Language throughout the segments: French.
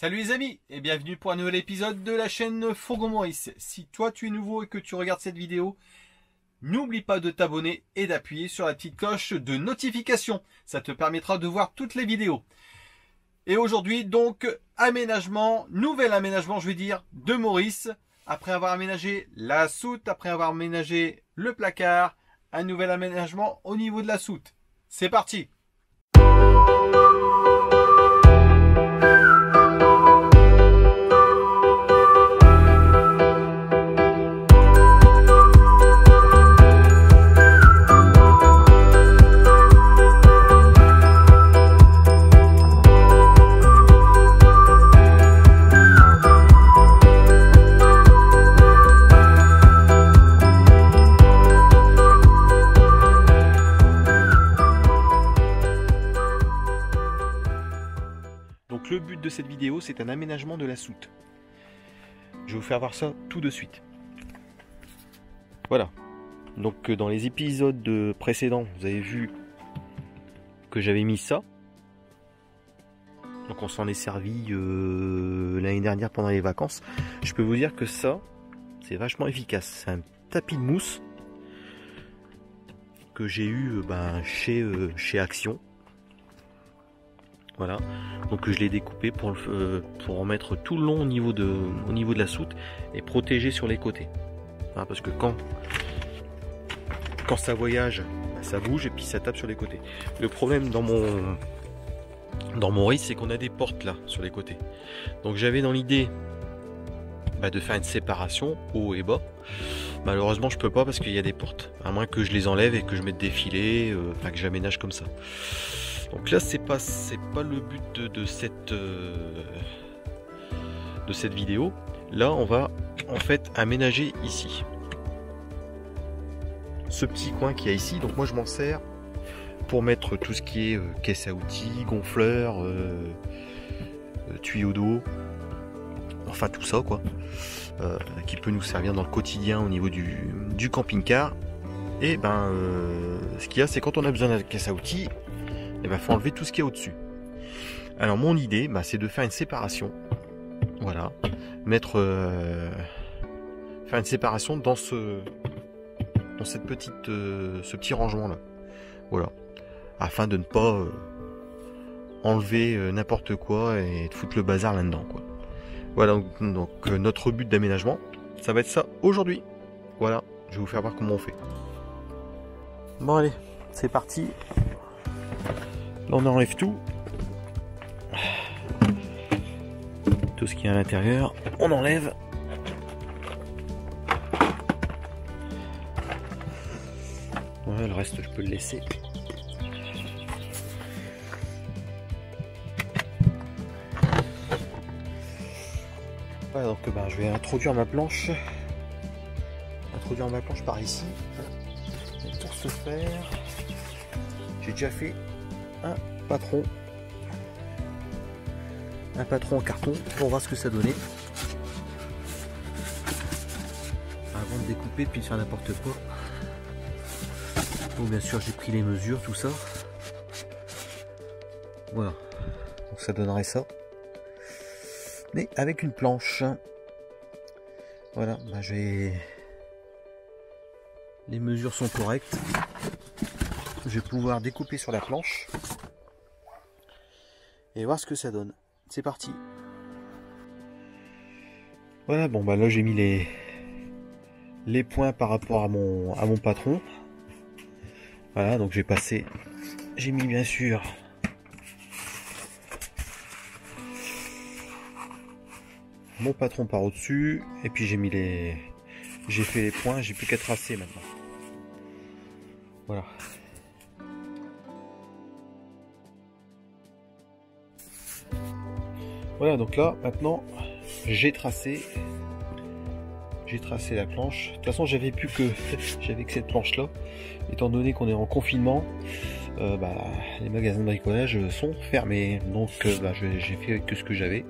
Salut les amis et bienvenue pour un nouvel épisode de la chaîne Fourgon Maurice. Si toi tu es nouveau et que tu regardes cette vidéo, n'oublie pas de t'abonner et d'appuyer sur la petite cloche de notification. Ça te permettra de voir toutes les vidéos. Et aujourd'hui donc nouvel aménagement je vais dire, de Maurice. Après avoir aménagé la soute, après avoir aménagé le placard, un nouvel aménagement au niveau de la soute. C'est parti! Donc le but de cette vidéo, c'est un aménagement de la soute. Je vais vous faire voir ça tout de suite. Voilà. Donc dans les épisodes précédents, vous avez vu que j'avais mis ça. Donc on s'en est servi l'année dernière pendant les vacances. Je peux vous dire que ça, c'est vachement efficace. C'est un tapis de mousse que j'ai eu chez Action. Voilà, donc je l'ai découpé pour en mettre tout le long au niveau de la soute et protéger sur les côtés. Voilà, parce que quand ça voyage, ça bouge et puis ça tape sur les côtés. Le problème dans mon riz, c'est qu'on a des portes là sur les côtés. Donc j'avais dans l'idée de faire une séparation haut et bas. Malheureusement je peux pas parce qu'il y a des portes. À moins que je les enlève et que je mette des filets, que j'aménage comme ça. Donc là c'est pas le but de cette vidéo. Là on va en fait aménager ici. Ce petit coin qu'il y a ici, donc moi je m'en sers pour mettre tout ce qui est caisse à outils, gonfleur, tuyau d'eau, enfin tout ça quoi, qui peut nous servir dans le quotidien au niveau du camping-car. Et ce qu'il y a, c'est quand on a besoin de la caisse à outils, il faut enlever tout ce qu'il y a au-dessus. Alors mon idée, c'est de faire une séparation. Voilà. Faire une séparation dans ce petit rangement là. Voilà. Afin de ne pas enlever n'importe quoi et de foutre le bazar là-dedans, quoi. Voilà, donc notre but d'aménagement, ça va être ça aujourd'hui. Voilà, je vais vous faire voir comment on fait. Bon allez, c'est parti. Là on enlève tout ce qui est à l'intérieur, on enlève. Ouais, le reste je peux le laisser. Voilà, donc je vais introduire ma planche par ici. Et pour ce faire, j'ai déjà fait un patron en carton pour voir ce que ça donnait avant de découper puis de faire n'importe quoi. Donc bien sûr j'ai pris les mesures, tout ça. Voilà, donc ça donnerait ça, mais avec une planche. Voilà, les mesures sont correctes. Je vais pouvoir découper sur la planche et voir ce que ça donne. C'est parti. Voilà, là j'ai mis les points par rapport à mon patron. Voilà, donc j'ai mis bien sûr mon patron par au-dessus et puis j'ai fait les points, j'ai plus qu'à tracer maintenant. Voilà. Voilà, donc là maintenant j'ai tracé la planche. De toute façon j'avais que cette planche là, étant donné qu'on est en confinement. Les magasins de bricolage sont fermés, donc j'ai fait que ce que j'avais.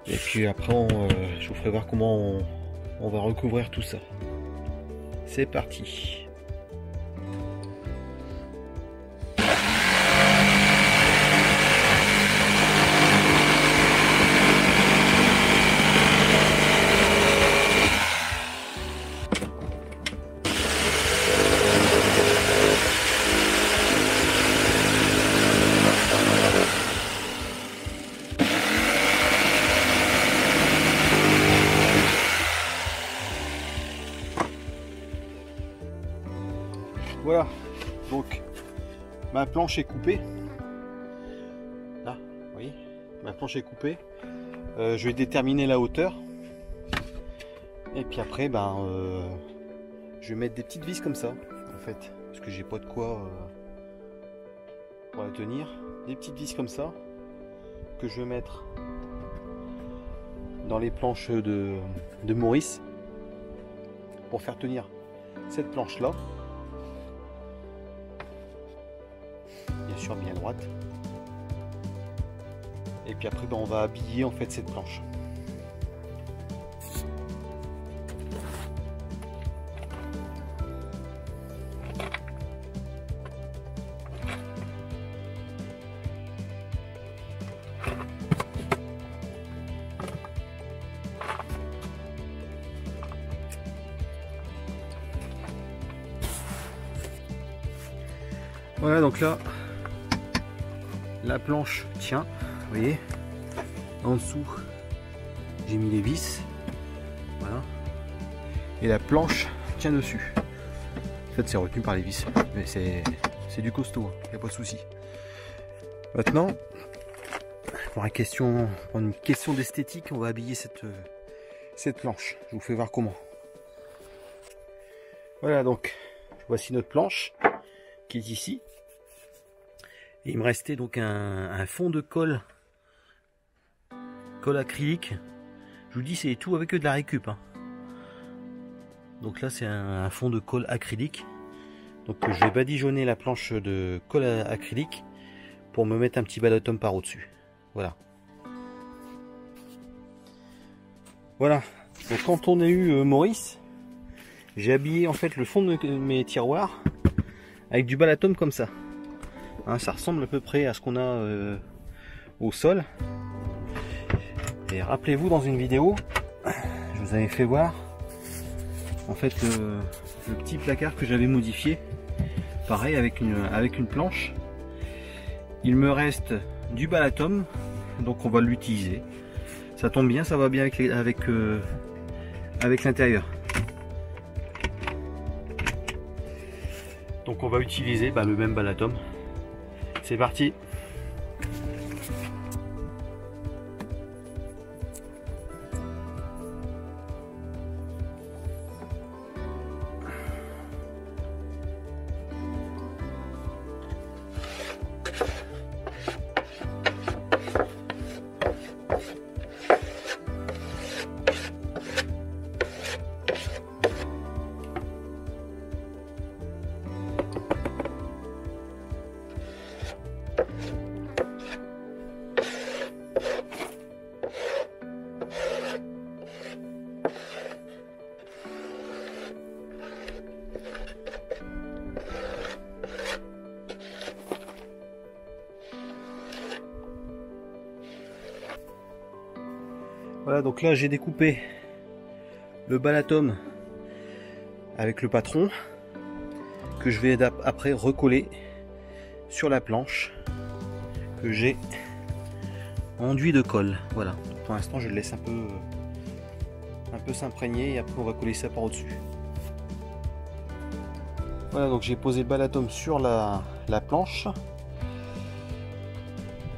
Et puis après je vous ferai voir comment on va recouvrir tout ça. C'est parti. Voilà, donc ma planche est coupée. Là, vous voyez, ma planche est coupée. Je vais déterminer la hauteur. Et puis après, je vais mettre des petites vis comme ça, en fait, parce que j'ai pas de quoi pour la tenir. Des petites vis comme ça que je vais mettre dans les planches de Maurice pour faire tenir cette planche là, bien sûr bien droite. Et puis après on va habiller en fait cette planche. Voilà, donc là la planche tient, vous voyez, en dessous j'ai mis les vis, voilà, et la planche tient dessus. En fait c'est retenu par les vis, mais c'est du costaud, il n'y a pas de souci. Maintenant, pour une question d'esthétique, on va habiller cette planche. Je vous fais voir comment. Voilà, donc voici notre planche qui est ici. Et il me restait donc un fond de colle acrylique. Je vous dis, c'est tout avec de la récup, hein. Donc là c'est un fond de colle acrylique. Donc je vais badigeonner la planche de colle acrylique pour me mettre un petit balatum par au-dessus. Voilà. Voilà. Donc quand on a eu Maurice, j'ai habillé en fait le fond de mes tiroirs avec du balatum comme ça. Hein, ça ressemble à peu près à ce qu'on a au sol. Et rappelez-vous, dans une vidéo, je vous avais fait voir en fait le petit placard que j'avais modifié. Pareil avec une planche. Il me reste du balatum, donc on va l'utiliser. Ça tombe bien, ça va bien avec l'intérieur. Donc on va utiliser le même balatum. C'est parti. Voilà, donc là j'ai découpé le balatum avec le patron que je vais après recoller sur la planche que j'ai enduit de colle. Voilà, pour l'instant je le laisse un peu s'imprégner et après on va coller ça par au-dessus. Voilà, donc j'ai posé le balatum sur la planche.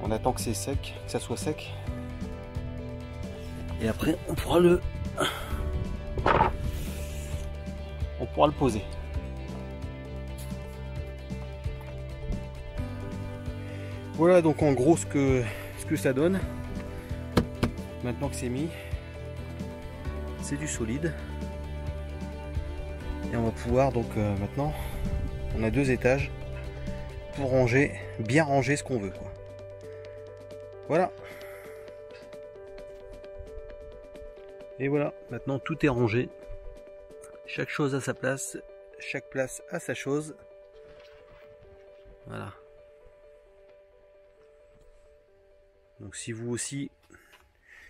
On attend que c'est sec, que ça soit sec. Et après on pourra le poser. Voilà donc en gros ce que ça donne. Maintenant que c'est mis, c'est du solide. Et on va pouvoir donc maintenant, on a 2 étages pour ranger, bien ranger ce qu'on veut, quoi. Voilà. Et voilà, maintenant tout est rangé. Chaque chose à sa place, chaque place à sa chose. Voilà. Donc si vous aussi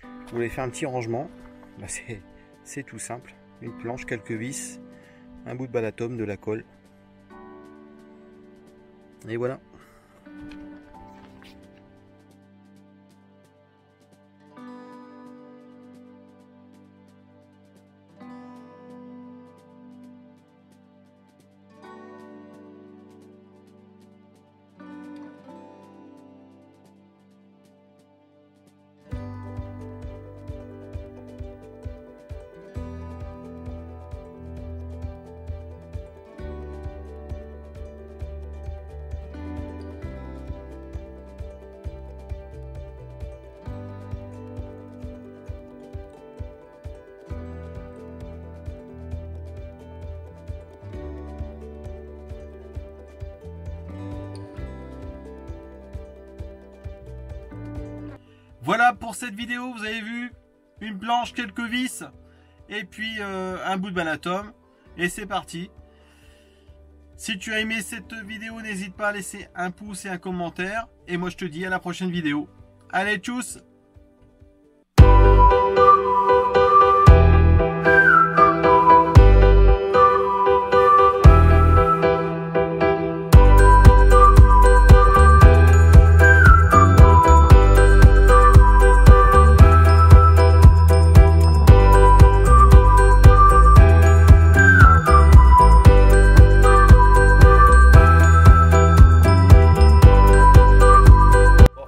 vous voulez faire un petit rangement, c'est tout simple. Une planche, quelques vis, un bout de balatum, de la colle. Et voilà. Voilà pour cette vidéo, vous avez vu une planche, quelques vis et puis un bout de banatome. Et c'est parti. Si tu as aimé cette vidéo, n'hésite pas à laisser un pouce et un commentaire. Et moi je te dis à la prochaine vidéo. Allez, tchuss!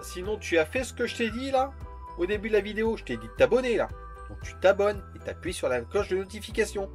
Sinon, tu as fait ce que je t'ai dit là au début de la vidéo. Je t'ai dit de t'abonner là. Donc tu t'abonnes et tu appuies sur la cloche de notification.